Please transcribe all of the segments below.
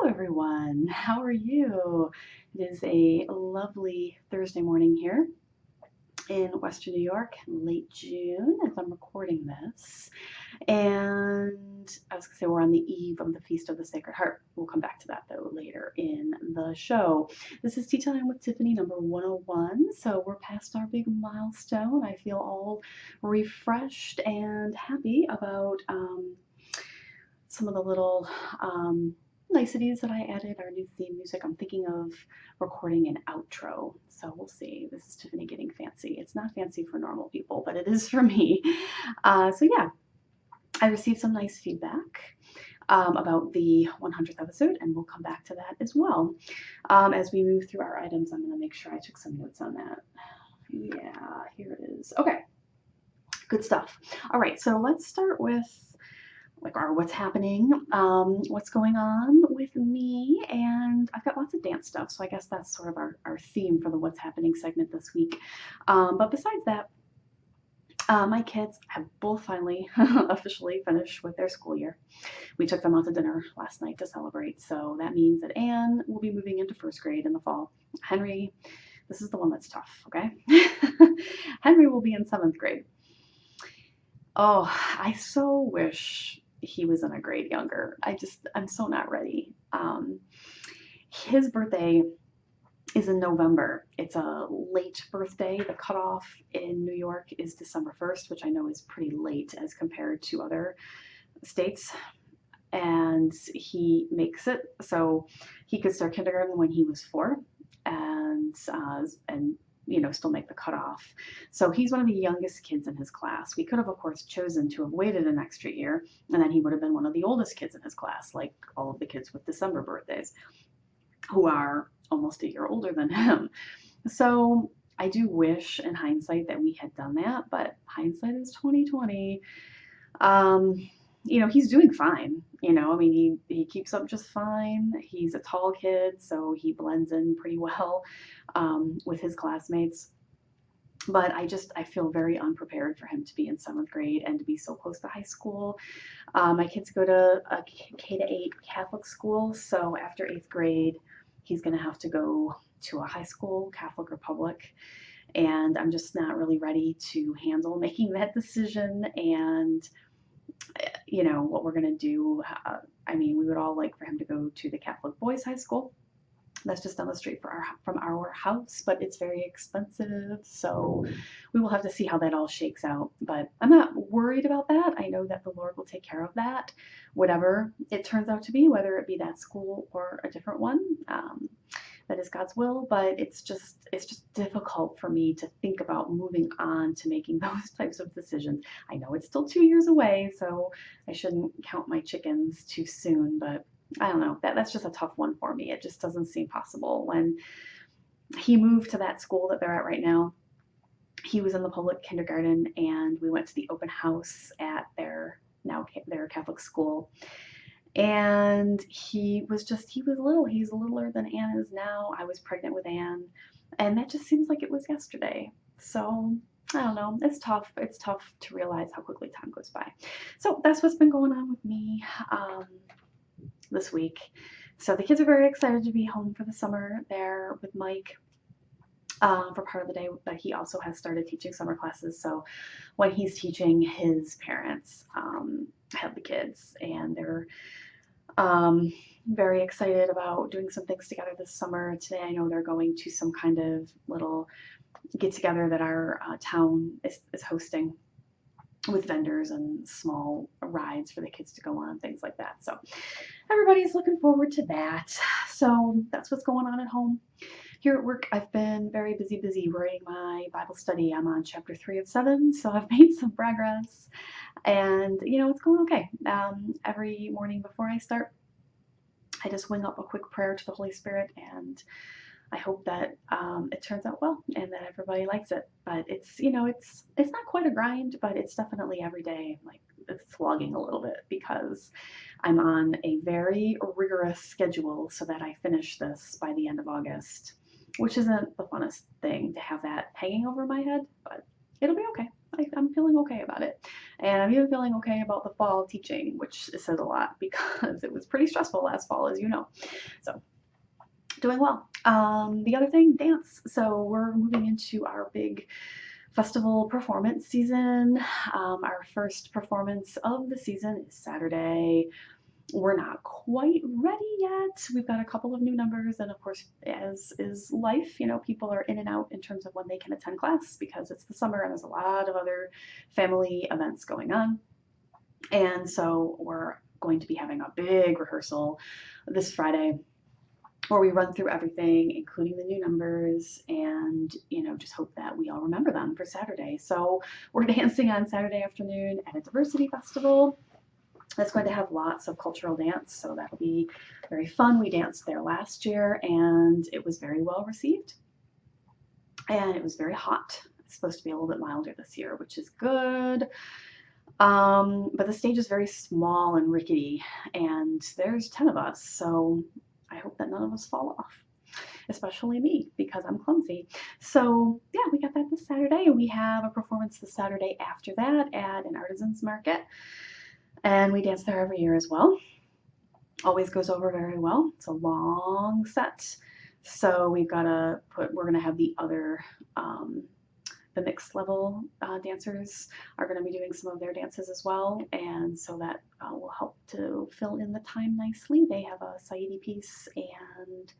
Hello everyone, how are you? It is a lovely Thursday morning here in Western New York, late June as I'm recording this. And I was going to say we're on the eve of the Feast of the Sacred Heart. We'll come back to that though later in the show. This is Tea Time with Tiffany number 101. So we're past our big milestone. I feel all refreshed and happy about some of the little niceties that I added, our new theme music. I'm thinking of recording an outro, so we'll see. This is Tiffany getting fancy. It's not fancy for normal people, but it is for me. So yeah, I received some nice feedback about the 100th episode, and we'll come back to that as well. As we move through our items, I'm going to make sure I took some notes on that. Yeah, here it is. Okay, good stuff. All right, so let's start with what's happening, what's going on with me, and I've got lots of dance stuff, so I guess that's sort of our theme for the what's happening segment this week. But besides that, my kids have both finally officially finished with their school year. We took them out to dinner last night to celebrate, so that means that Anne will be moving into first grade in the fall. Henry, this is the one that's tough, okay? Henry will be in seventh grade. Oh, I so wish he was in a grade younger. I'm so not ready. His birthday is in November. It's a late birthday. The cutoff in New York is December 1st, which I know is pretty late as compared to other states. And he makes it so he could start kindergarten when he was 4, and still make the cutoff. So he's one of the youngest kids in his class. We could have, of course, chosen to have waited an extra year, and then he would have been one of the oldest kids in his class, like all of the kids with December birthdays, who are almost a year older than him. So I do wish, in hindsight, that we had done that, but hindsight is 2020. He's doing fine. He keeps up just fine. He's a tall kid, so he blends in pretty well with his classmates. But I feel very unprepared for him to be in 7th grade and to be so close to high school. My kids go to a K-8 Catholic school, so after 8th grade, he's going to have to go to a high school, Catholic or public. And I'm just not really ready to handle making that decision and what we're going to do. We would all like for him to go to the Catholic boys high school. That's just down the street from our house, but it's very expensive, so we will have to see how that all shakes out. But I'm not worried about that. I know that the Lord will take care of that, whatever it turns out to be, whether it be that school or a different one. That is God's will, but it's just difficult for me to think about moving on to making those types of decisions. I know it's still 2 years away, so I shouldn't count my chickens too soon, but I don't know. That's just a tough one for me. It just doesn't seem possible. When he moved to that school that they're at right now, he was in the public kindergarten, and we went to the open house at their Catholic school. And he was little. He's littler than Anne is now. I was pregnant with Anne, and that just seems like it was yesterday. So I don't know. It's tough. It's tough to realize how quickly time goes by. So that's what's been going on with me this week. So the kids are very excited to be home for the summer. They're with Mike for part of the day, but he also has started teaching summer classes. So when he's teaching, his parents have the kids, and they're very excited about doing some things together this summer. Today, I know they're going to some kind of little get together that our town is hosting, with vendors and small rides for the kids to go on, things like that. So everybody's looking forward to that. So that's what's going on at home. Here at work, I've been very busy writing my Bible study. I'm on chapter 3 of 7, so I've made some progress, and it's going okay. Every morning before I start, I just wing up a quick prayer to the Holy Spirit, and I hope that it turns out well and that everybody likes it. But it's not quite a grind, but it's definitely every day. Like, it's slogging a little bit because I'm on a very rigorous schedule so that I finish this by the end of August, which isn't the funnest thing to have that hanging over my head, but it'll be okay. I'm feeling okay about it. And I'm even feeling okay about the fall teaching, which says a lot because it was pretty stressful last fall, as you know. So doing well. The other thing, dance. So we're moving into our big festival performance season. Our first performance of the season is Saturday. We're not quite ready yet. We've got a couple of new numbers, and of course, as is life, people are in and out in terms of when they can attend class because it's the summer and there's a lot of other family events going on. And so we're going to be having a big rehearsal this Friday where we run through everything, including the new numbers, and just hope that we all remember them for Saturday. So we're dancing on Saturday afternoon at a diversity festival. That's going to have lots of cultural dance, so that'll be very fun. We danced there last year, and it was very well received. And it was very hot. It's supposed to be a little bit milder this year, which is good. But the stage is very small and rickety, and there's 10 of us, so I hope that none of us fall off, especially me because I'm clumsy. So yeah, we got that this Saturday. We have a performance the Saturday after that at an artisans market, and we dance there every year as well. Always goes over very well. It's a long set, so we're gonna have the other the mixed level dancers are going to be doing some of their dances as well, and so that will help to fill in the time nicely. They have a Saidi piece and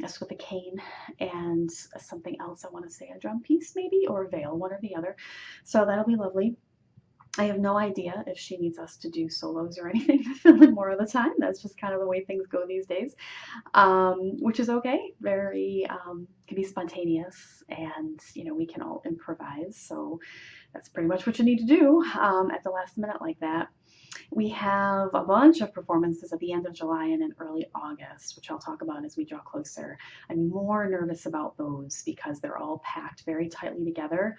that's with a cane and something else. I want to say a drum piece maybe, or a veil, one or the other. So that'll be lovely. I have no idea if she needs us to do solos or anything to fill in more of the time. That's just kind of the way things go these days, which is okay. Very can be spontaneous, and we can all improvise. So that's pretty much what you need to do at the last minute like that. We have a bunch of performances at the end of July and in early August, which I'll talk about as we draw closer. I'm more nervous about those because they're all packed very tightly together.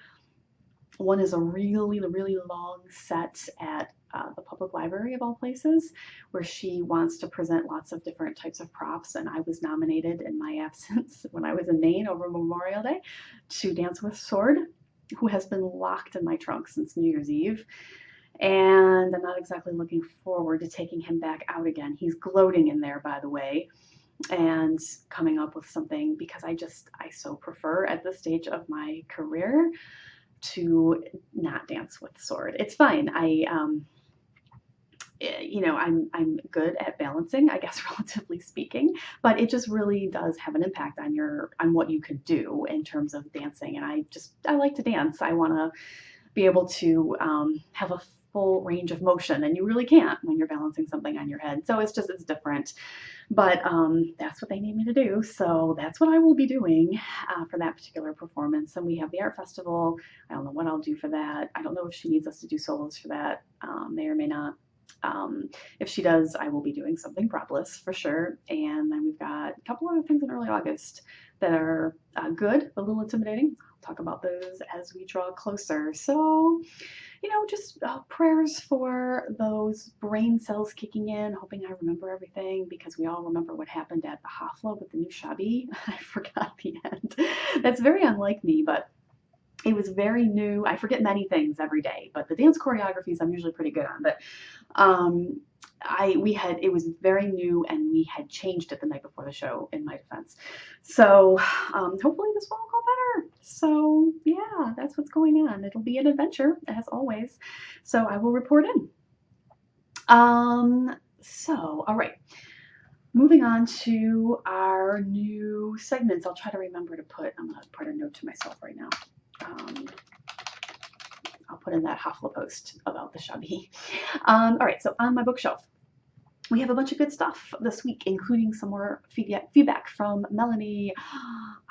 One is a really, really long set at the public library of all places, where she wants to present lots of different types of props. And I was nominated in my absence when I was in Maine over Memorial Day to dance with Sword, who has been locked in my trunk since New Year's Eve. And I'm not exactly looking forward to taking him back out again. He's gloating in there, by the way, and coming up with something because I so prefer at this stage of my career to not dance with Sword. It's fine. I'm good at balancing, I guess, relatively speaking, but it just really does have an impact on what you can do in terms of dancing. And I like to dance. I want to be able to have a full range of motion, and you really can't when you're balancing something on your head. So it's different. But that's what they need me to do. So that's what I will be doing for that particular performance. And we have the art festival. I don't know what I'll do for that. I don't know if she needs us to do solos for that. May or may not. If she does, I will be doing something propless for sure. And then we've got a couple other things in early August that are good, but a little intimidating. I'll talk about those as we draw closer. So just prayers for those brain cells kicking in, hoping I remember everything, because we all remember what happened at the Hafla with the new Shabi. I forgot the end. That's very unlike me, but it was very new. I forget many things every day, but the dance choreographies I'm usually pretty good on. But it was very new, and we had changed it the night before the show, in my defense. So hopefully this one will go better. So yeah, that's what's going on. It'll be an adventure as always. So I will report in. So all right. Moving on to our new segments. I'll try to remember to I'm going to put a note to myself right now. I'll put in that Hafla post about the Shabi. All right, so on my bookshelf, we have a bunch of good stuff this week, including some more feedback from Melanie.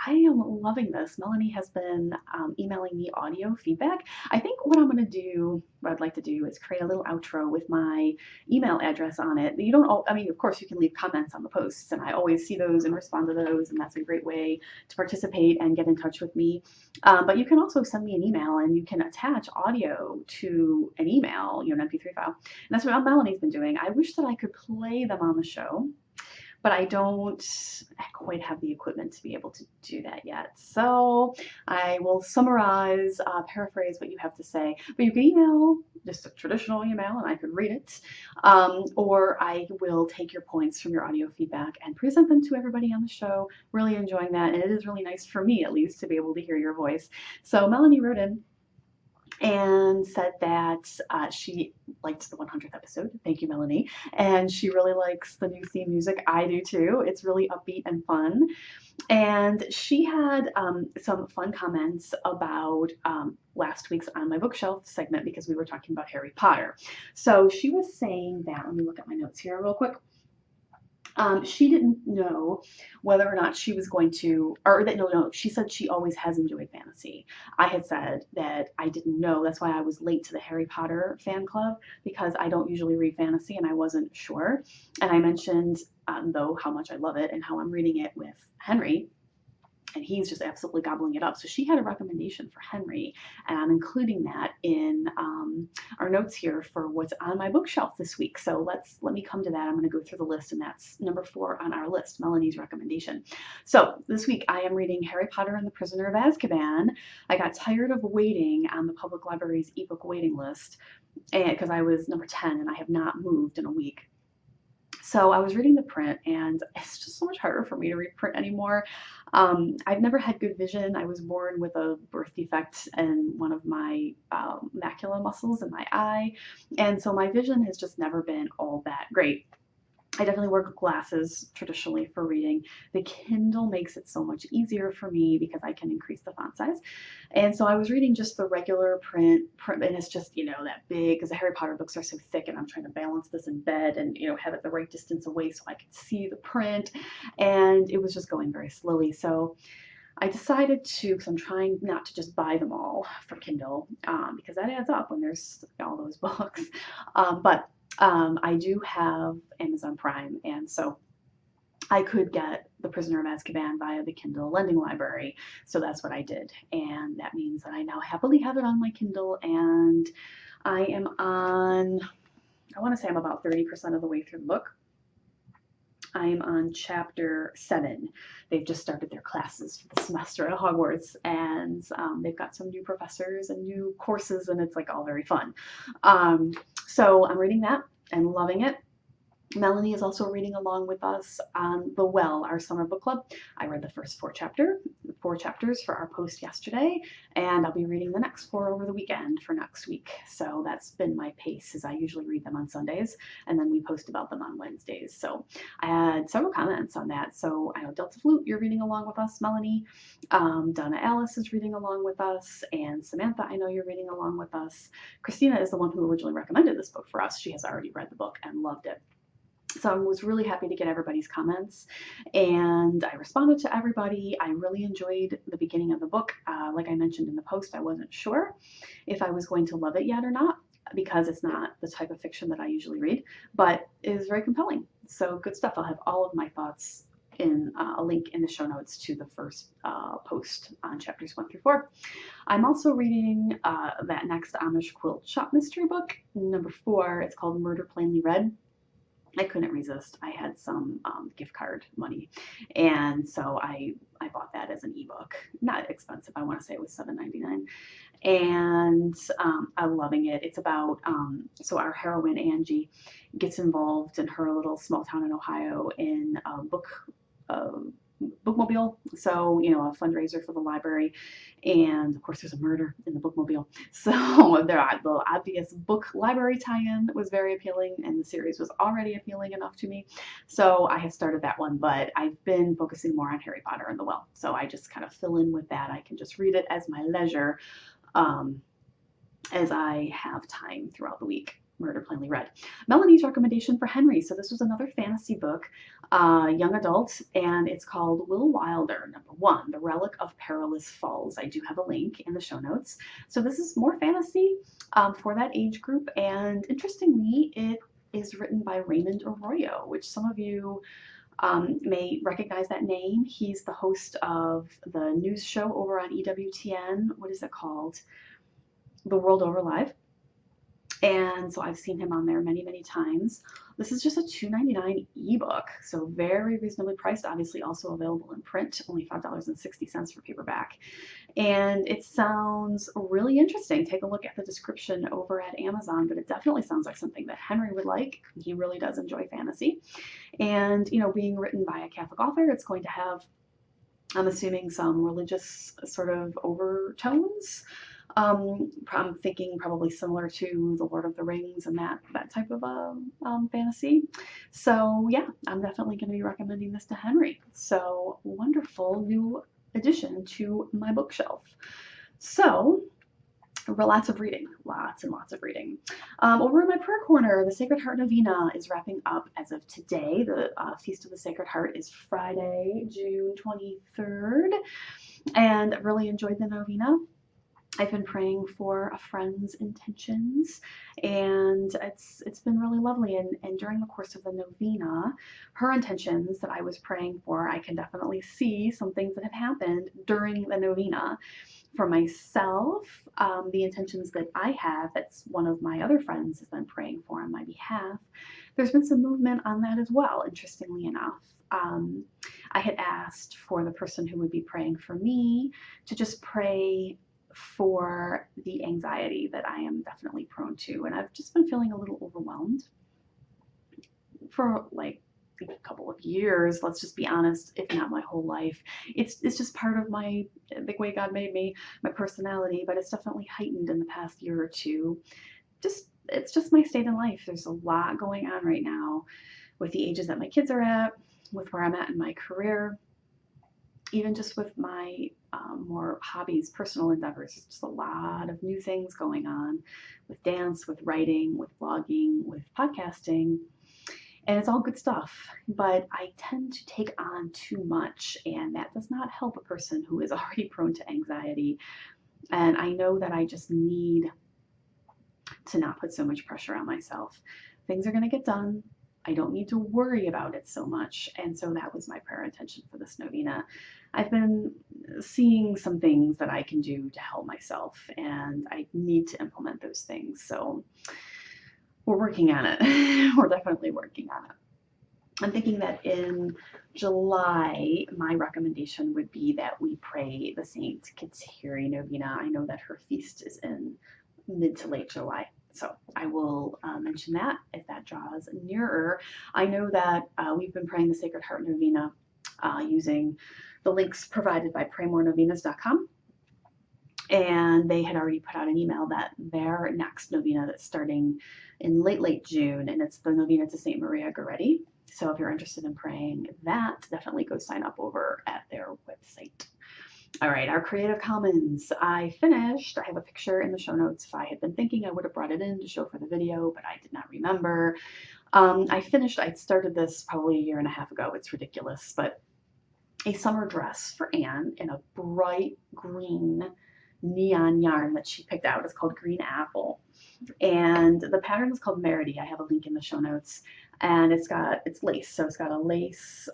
I am loving this. Melanie has been emailing me audio feedback. I think what I'd like to do is create a little outro with my email address on it. You don't, of course you can leave comments on the posts, and I always see those and respond to those, and that's a great way to participate and get in touch with me. But you can also send me an email, and you can attach audio to an email, an MP3 file. And that's what Melanie's been doing. I wish that I could play them on the show, but I don't quite have the equipment to be able to do that yet. So I will summarize, paraphrase what you have to say, but you can email just a traditional email and I could read it, or I will take your points from your audio feedback and present them to everybody on the show. Really enjoying that, and it is really nice for me at least to be able to hear your voice. So Melanie wrote in and said that she liked the 100th episode. Thank you, Melanie. And she really likes the new theme music. I do too. It's really upbeat and fun. And she had some fun comments about last week's On My Bookshelf segment because we were talking about Harry Potter. So she was saying that, let me look at my notes here real quick. She didn't know whether or not she was going to, or that, no, she said she always has enjoyed fantasy. I had said that I didn't know. That's why I was late to the Harry Potter fan club, because I don't usually read fantasy and I wasn't sure. And I mentioned, though, how much I love it and how I'm reading it with Henry. And he's just absolutely gobbling it up. So she had a recommendation for Henry, and I'm including that in our notes here for what's on my bookshelf this week. So let me come to that. I'm going to go through the list, and that's number 4 on our list, Melanie's recommendation. So this week I am reading Harry Potter and the Prisoner of Azkaban. I got tired of waiting on the public library's ebook waiting list, and because I was number 10 and I have not moved in a week. So I was reading the print, and it's just so much harder for me to read print anymore. I've never had good vision. I was born with a birth defect in one of my macula muscles in my eye, and so my vision has just never been all that great. I definitely wear glasses traditionally for reading. The Kindle makes it so much easier for me because I can increase the font size. And so I was reading just the regular print, and it's just, that big, because the Harry Potter books are so thick, and I'm trying to balance this in bed and, have it the right distance away so I could see the print. And it was just going very slowly. So I decided to, because I'm trying not to just buy them all for Kindle, because that adds up when there's all those books. But I do have Amazon Prime, and so I could get The Prisoner of Azkaban via the Kindle Lending Library. So that's what I did, and that means that I now happily have it on my Kindle, and I am on, I want to say I'm about 30% of the way through the book. I am on chapter 7. They've just started their classes for the semester at Hogwarts, and they've got some new professors and new courses, and it's like all very fun. So I'm reading that and loving it. Melanie is also reading along with us on The Well, our summer book club. I read the first 4 chapters for our post yesterday, and I'll be reading the next 4 over the weekend for next week. So that's been my pace, as I usually read them on Sundays, and then we post about them on Wednesdays. So I had several comments on that. So I know Delta Flute, you're reading along with us, Melanie. Donna Alice is reading along with us, and Samantha, I know you're reading along with us. Christina is the one who originally recommended this book for us. She has already read the book and loved it. So I was really happy to get everybody's comments, and I responded to everybody. I really enjoyed the beginning of the book. Like I mentioned in the post, I wasn't sure if I was going to love it yet or not, because it's not the type of fiction that I usually read, but it is very compelling. So good stuff. I'll have all of my thoughts in a link in the show notes to the first post on chapters 1 through 4. I'm also reading that next Amish quilt shop mystery book, number 4. It's called Murder Plainly Read. I couldn't resist. I had some gift card money, and so I bought that as an ebook. Not expensive. I want to say it was $7.99, and I'm loving it. It's about so our heroine Angie gets involved in her little small town in Ohio in a bookmobile, so a fundraiser for the library, and of course there's a murder in the bookmobile, so the obvious book library tie-in was very appealing, and the series was already appealing enough to me, so I have started that one, but I've been focusing more on Harry Potter and the Well, so I just kind of fill in with that. I can just read it as my leisure as I have time throughout the week. Murder Plainly Read. Melanie's recommendation for Henry. So this was another fantasy book, young adult, and it's called Will Wilder, number 1, The Relic of Perilous Falls. I do have a link in the show notes. So this is more fantasy for that age group, and interestingly, it is written by Raymond Arroyo, which some of you may recognize that name. He's the host of the news show over on EWTN. What is it called? The World Over Live. And so I've seen him on there many, many times. This is just a $2.99 ebook, so very reasonably priced. Obviously, also available in print, only $5.60 for paperback. And it sounds really interesting. Take a look at the description over at Amazon, but it definitely sounds like something that Henry would like. He really does enjoy fantasy. And, being written by a Catholic author, it's going to have, I'm assuming, some religious sort of overtones. I'm thinking probably similar to The Lord of the Rings and that type of fantasy. So yeah, I'm definitely going to be recommending this to Henry. So wonderful new addition to my bookshelf. So lots of reading, lots and lots of reading. Over in my prayer corner, the Sacred Heart Novena is wrapping up as of today. The Feast of the Sacred Heart is Friday, June 23rd, and I've really enjoyed the novena. I've been praying for a friend's intentions, and it's been really lovely. And during the course of the novena, her intentions that I was praying for, I can definitely see some things that have happened during the novena. For myself, the intentions that I have, that's one of my other friends has been praying for on my behalf. There's been some movement on that as well, interestingly enough. I had asked for the person who would be praying for me to just pray for the anxiety that I am definitely prone to. And I've just been feeling a little overwhelmed for like a couple of years, let's just be honest, if not my whole life. It's just part of the way God made me, my personality, but it's definitely heightened in the past year or two. It's just my state in life. There's a lot going on right now with the ages that my kids are at, with where I'm at in my career, even just with my more hobbies, personal endeavors. There's just a lot of new things going on with dance, with writing, with blogging, with podcasting. And it's all good stuff, but I tend to take on too much, and that does not help a person who is already prone to anxiety. And I know that I just need to not put so much pressure on myself. Things are going to get done. I don't need to worry about it so much. And so that was my prayer intention for this novena. I've been seeing some things that I can do to help myself, and I need to implement those things. So we're working on it. We're definitely working on it. I'm thinking that in July, my recommendation would be that we pray the Saint Kateri Novena. I know that her feast is in mid to late July. So I will mention that if that draws nearer. I know that we've been praying the Sacred Heart Novena using the links provided by praymorenovenas.com. And they had already put out an email that their next novena that's starting in late June, and it's the novena to St. Maria Goretti. So if you're interested in praying that, definitely go sign up over at their website. All right, our Creative Commons. I finished. I have a picture in the show notes. If I had been thinking, I would have brought it in to show for the video, but I did not remember. I started this probably a year and a half ago. It's ridiculous, but a summer dress for Anne in a bright green neon yarn that she picked out. It's called Green Apple. And the pattern is called Merity. I have a link in the show notes. And it's lace. So it's got a lace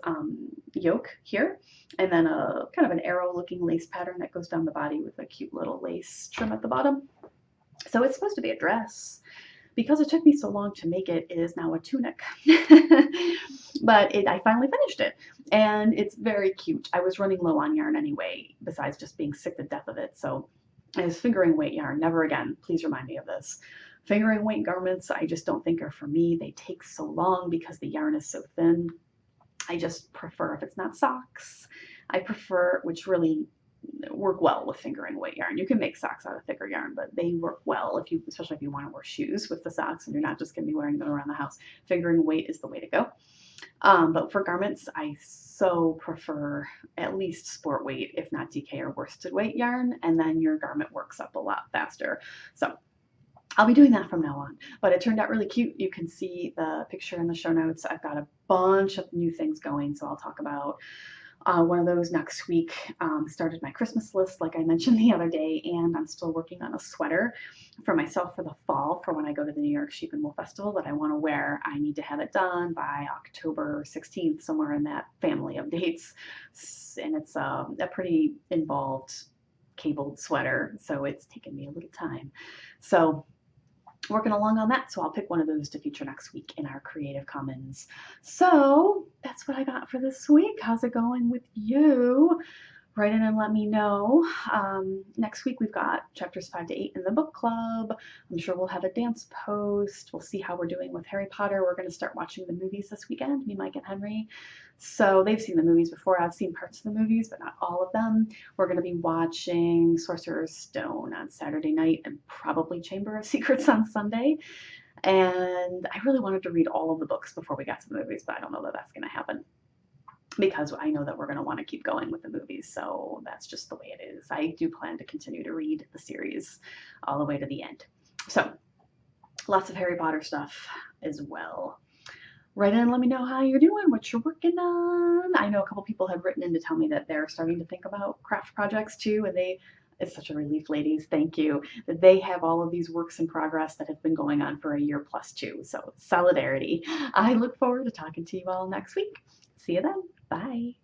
yoke here, and then a kind of an arrow looking lace pattern that goes down the body with a cute little lace trim at the bottom. So it's supposed to be a dress. Because it took me so long to make it, it is now a tunic. But I finally finished it, and it's very cute. I was running low on yarn anyway, besides just being sick to death of it. So it was fingering weight yarn. Never again. Please remind me of this. Fingering weight garments, I just don't think are for me. They take so long because the yarn is so thin. I just prefer, if it's not socks, I prefer, which really work well with fingering weight yarn. You can make socks out of thicker yarn, but they work well especially if you want to wear shoes with the socks and you're not just going to be wearing them around the house. Fingering weight is the way to go. But for garments, I so prefer at least sport weight, if not DK or worsted weight yarn, and then your garment works up a lot faster. So I'll be doing that from now on, but it turned out really cute. You can see the picture in the show notes. I've got a bunch of new things going, so I'll talk about one of those next week. Started my Christmas list, like I mentioned the other day, and I'm still working on a sweater for myself for the fall for when I go to the New York Sheep and Wool Festival that I want to wear. I need to have it done by October 16th, somewhere in that family of dates, and it's a pretty involved cabled sweater, so it's taken me a little time. So working along on that. So I'll pick one of those to feature next week in our Creative Commons. So that's what I got for this week. How's it going with you? Write in and let me know. Next week we've got chapters 5 to 8 in the book club. I'm sure we'll have a dance post. We'll see how we're doing with Harry Potter. We're going to start watching the movies this weekend, me, Mike, and Henry. So they've seen the movies before. I've seen parts of the movies, but not all of them. We're going to be watching Sorcerer's Stone on Saturday night and probably Chamber of Secrets on Sunday. And I really wanted to read all of the books before we got to the movies, but I don't know that that's going to happen because I know that we're going to want to keep going with the movies. So that's just the way it is. I do plan to continue to read the series all the way to the end. So lots of Harry Potter stuff as well. Write in and let me know how you're doing, what you're working on. I know a couple people have written in to tell me that they're starting to think about craft projects too, and it's such a relief, ladies, thank you, that they have all of these works in progress that have been going on for a year plus too. So solidarity. I look forward to talking to you all next week. See you then. Bye.